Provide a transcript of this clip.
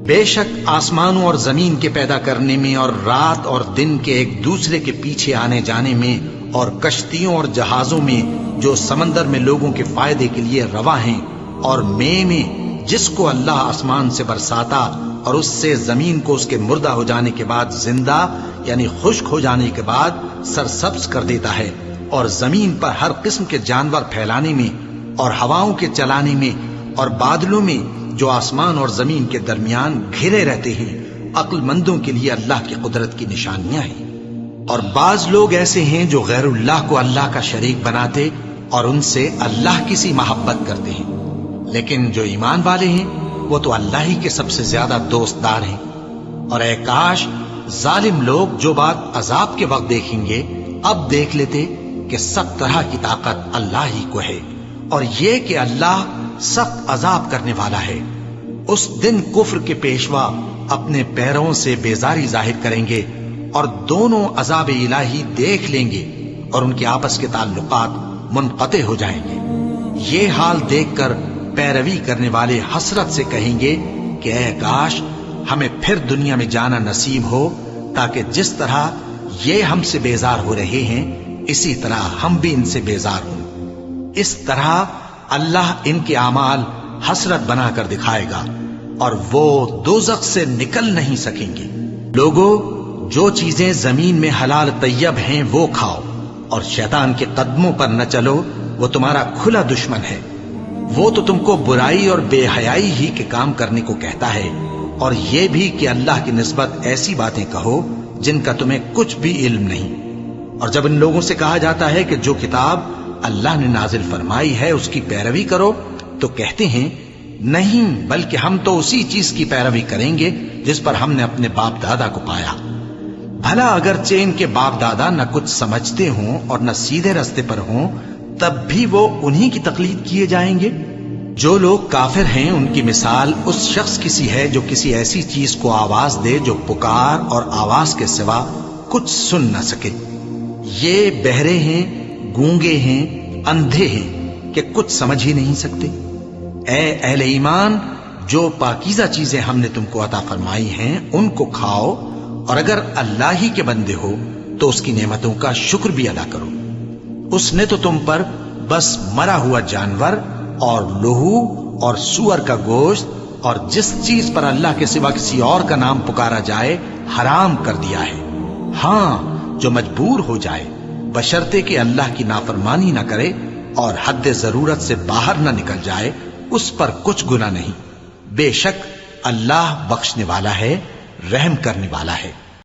بے شک آسمانوں اور زمین کے پیدا کرنے میں اور رات اور دن کے ایک دوسرے کے پیچھے آنے جانے میں اور کشتیوں اور جہازوں میں جو سمندر میں لوگوں کے فائدے کے لیے رواں ہیں اور میں جس کو اللہ آسمان سے برساتا اور اس سے زمین کو اس کے مردہ ہو جانے کے بعد زندہ یعنی خشک ہو جانے کے بعد سرسبز کر دیتا ہے، اور زمین پر ہر قسم کے جانور پھیلانے میں اور ہواؤں کے چلانے میں اور بادلوں میں جو آسمان اور زمین کے درمیان گھرے رہتے ہیں، عقل مندوں کے لیے اللہ کی قدرت کی نشانیاں ہیں۔ اور بعض لوگ ایسے ہیں جو غیر اللہ کو اللہ کا شریک بناتے اور ان سے اللہ کی سی محبت کرتے ہیں، لیکن جو ایمان والے ہیں وہ تو اللہ ہی کے سب سے زیادہ دوست دار ہیں۔ اور اے کاش ظالم لوگ جو بات عذاب کے وقت دیکھیں گے اب دیکھ لیتے کہ سب طرح کی طاقت اللہ ہی کو ہے، اور یہ کہ اللہ سخت عذاب کرنے والا ہے۔ اس دن کفر کے پیشوا اپنے پیروں سے بیزاری ظاہر کریں گے اور دونوں عذاب الہی دیکھ لیں گے اور ان کے آپس کے تعلقات منقطع ہو جائیں گے۔ یہ حال دیکھ کر پیروی کرنے والے حسرت سے کہیں گے کہ اے کاش ہمیں پھر دنیا میں جانا نصیب ہو، تاکہ جس طرح یہ ہم سے بیزار ہو رہے ہیں اسی طرح ہم بھی ان سے بیزار ہوں۔ اس طرح اللہ ان کے اعمال حسرت بنا کر دکھائے گا اور وہ دوزخ سے نکل نہیں سکیں گے۔ لوگو، جو چیزیں زمین میں حلال طیب ہیں وہ کھاؤ، اور شیطان کے قدموں پر نہ چلو، وہ تمہارا کھلا دشمن ہے۔ وہ تو تم کو برائی اور بے حیائی ہی کے کام کرنے کو کہتا ہے، اور یہ بھی کہ اللہ کی نسبت ایسی باتیں کہو جن کا تمہیں کچھ بھی علم نہیں۔ اور جب ان لوگوں سے کہا جاتا ہے کہ جو کتاب اللہ نے نازل فرمائی ہے اس کی پیروی کرو، تو کہتے ہیں نہیں، بلکہ ہم تو اسی چیز کی پیروی کریں گے جس پر ہم نے اپنے باپ دادا کو پایا۔ بھلا اگرچہ ان کے باپ دادا نہ کچھ سمجھتے ہوں اور نہ سیدھے راستے پر ہوں، تب بھی وہ انہی کی تقلید کیے جائیں گے۔ جو لوگ کافر ہیں ان کی مثال اس شخص کی سی ہے جو کسی ایسی چیز کو آواز دے جو پکار اور آواز کے سوا کچھ سن نہ سکے۔ یہ بہرے ہیں، گونگے ہیں، اندھے ہیں کہ کچھ سمجھ ہی نہیں سکتے۔ اے اہل ایمان، جو پاکیزہ چیزیں ہم نے تم کو عطا فرمائی ہیں ان کو کھاؤ، اور اگر اللہ ہی کے بندے ہو تو اس کی نعمتوں کا شکر بھی ادا کرو۔ اس نے تو تم پر بس مرا ہوا جانور اور لہو اور سور کا گوشت اور جس چیز پر اللہ کے سوا کسی اور کا نام پکارا جائے حرام کر دیا ہے، ہاں جو مجبور ہو جائے، بشرطے کہ اللہ کی نافرمانی نہ کرے اور حد ضرورت سے باہر نہ نکل جائے، اس پر کچھ گناہ نہیں۔ بے شک اللہ بخشنے والا ہے، رحم کرنے والا ہے۔